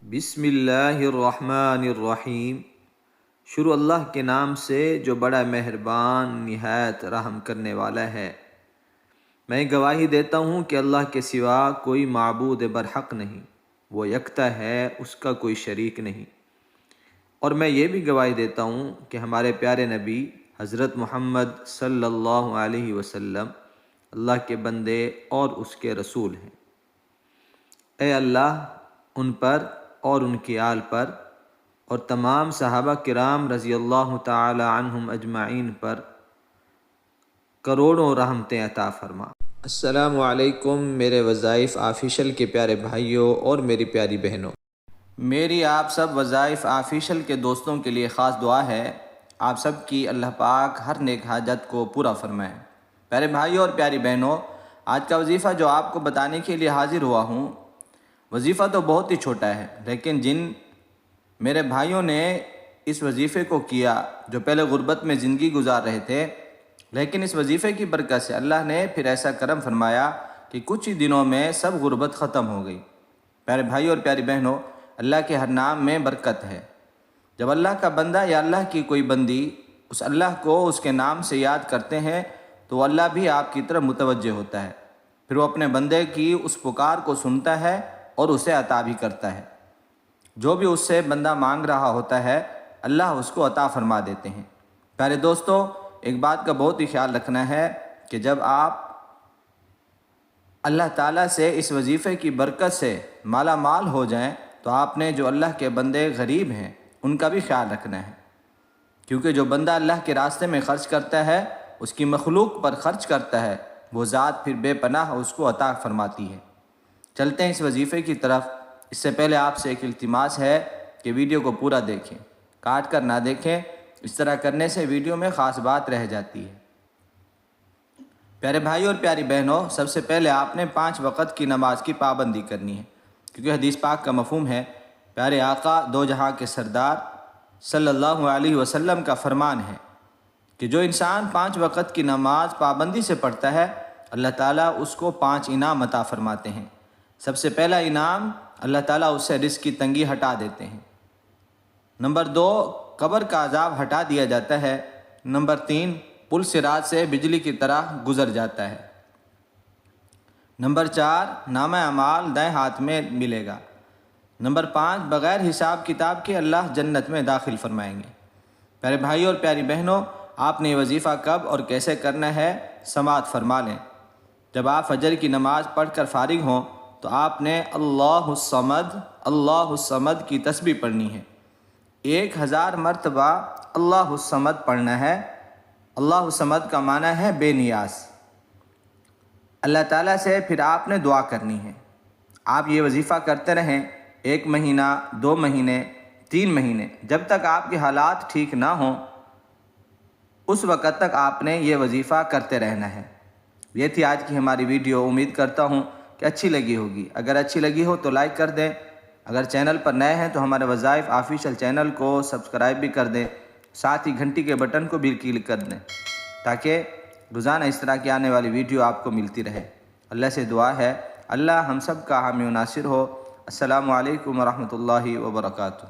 بسم اللہ الرحمن الرحیم۔ شروع اللہ کے نام سے جو بڑا مہربان نہایت رحم کرنے والا ہے۔ میں گواہی دیتا ہوں کہ اللہ کے سوا کوئی معبود برحق نہیں، وہ یکتا ہے، اس کا کوئی شریک نہیں۔ اور میں یہ بھی گواہی دیتا ہوں کہ ہمارے پیارے نبی حضرت محمد صلی اللہ علیہ وسلم اللہ کے بندے اور اس کے رسول ہیں۔ اے اللہ ان پر اور ان کی آل پر اور تمام صحابہ کرام رضی اللہ تعالی عنہم اجمعین پر کروڑوں رحمتیں عطا فرما۔ السلام علیکم میرے وظائف آفیشل کے پیارے بھائیوں اور میری پیاری بہنوں۔ میری آپ سب وظائف آفیشل کے دوستوں کے لیے خاص دعا ہے، آپ سب کی اللہ پاک ہر نیک حاجت کو پورا فرمائے۔ پیارے بھائیوں اور پیاری بہنوں، آج کا وظیفہ جو آپ کو بتانے کے لیے حاضر ہوا ہوں، وظیفہ تو بہت ہی چھوٹا ہے، لیکن جن میرے بھائیوں نے اس وظیفے کو کیا، جو پہلے غربت میں زندگی گزار رہے تھے، لیکن اس وظیفے کی برکت سے اللہ نے پھر ایسا کرم فرمایا کہ کچھ ہی دنوں میں سب غربت ختم ہو گئی۔ پیارے بھائیوں اور پیاری بہنوں، اللہ کے ہر نام میں برکت ہے۔ جب اللہ کا بندہ یا اللہ کی کوئی بندی اس اللہ کو اس کے نام سے یاد کرتے ہیں تو اللہ بھی آپ کی طرف متوجہ ہوتا ہے، پھر وہ اپنے بندے کی اس پکار کو سنتا ہے اور اسے عطا بھی کرتا ہے۔ جو بھی اس سے بندہ مانگ رہا ہوتا ہے اللہ اس کو عطا فرما دیتے ہیں۔ پیارے دوستو، ایک بات کا بہت ہی خیال رکھنا ہے کہ جب آپ اللہ تعالیٰ سے اس وظیفے کی برکت سے مالا مال ہو جائیں تو آپ نے جو اللہ کے بندے غریب ہیں ان کا بھی خیال رکھنا ہے، کیونکہ جو بندہ اللہ کے راستے میں خرچ کرتا ہے، اس کی مخلوق پر خرچ کرتا ہے، وہ ذات پھر بے پناہ اس کو عطا فرماتی ہے۔ چلتے ہیں اس وظیفے کی طرف۔ اس سے پہلے آپ سے ایک التماس ہے کہ ویڈیو کو پورا دیکھیں، کاٹ کر نہ دیکھیں، اس طرح کرنے سے ویڈیو میں خاص بات رہ جاتی ہے۔ پیارے بھائی اور پیاری بہنوں، سب سے پہلے آپ نے 5 وقت کی نماز کی پابندی کرنی ہے، کیونکہ حدیث پاک کا مفہوم ہے، پیارے آقا دو جہاں کے سردار صلی اللہ علیہ وسلم کا فرمان ہے کہ جو انسان 5 وقت کی نماز پابندی سے پڑھتا ہے، اللہ تعالیٰ اس کو 5 انعام عطا فرماتے ہیں۔ سب سے پہلا انعام، اللہ تعالیٰ اس سے رزق کی تنگی ہٹا دیتے ہیں۔ نمبر 2، قبر کا عذاب ہٹا دیا جاتا ہے۔ نمبر 3، پل صراط سے بجلی کی طرح گزر جاتا ہے۔ نمبر 4، نامہ اعمال دائیں ہاتھ میں ملے گا۔ نمبر 5، بغیر حساب کتاب کے اللہ جنت میں داخل فرمائیں گے۔ پیارے بھائی اور پیاری بہنوں، آپ نے یہ وظیفہ کب اور کیسے کرنا ہے سماعت فرما لیں۔ جب آپ فجر کی نماز پڑھ کر فارغ ہوں تو آپ نے اللہ الصمد کی تسبیح پڑھنی ہے۔ 1000 مرتبہ اللہ الصمد پڑھنا ہے۔ اللہ الصمد کا معنی ہے بے نیاز۔ اللہ تعالیٰ سے پھر آپ نے دعا کرنی ہے۔ آپ یہ وظیفہ کرتے رہیں 1 مہینہ، 2 مہینے، 3 مہینے، جب تک آپ کے حالات ٹھیک نہ ہوں اس وقت تک آپ نے یہ وظیفہ کرتے رہنا ہے۔ یہ تھی آج کی ہماری ویڈیو۔ امید کرتا ہوں کہ اچھی لگی ہوگی۔ اگر اچھی لگی ہو تو لائک کر دیں، اگر چینل پر نئے ہیں تو ہمارے وظائف آفیشل چینل کو سبسکرائب بھی کر دیں، ساتھ ہی گھنٹی کے بٹن کو بھی کلک کر دیں تاکہ روزانہ اس طرح کی آنے والی ویڈیو آپ کو ملتی رہے۔ اللہ سے دعا ہے اللہ ہم سب کا حامی و ناصر ہو۔ السلام علیکم ورحمۃ اللہ وبرکاتہ۔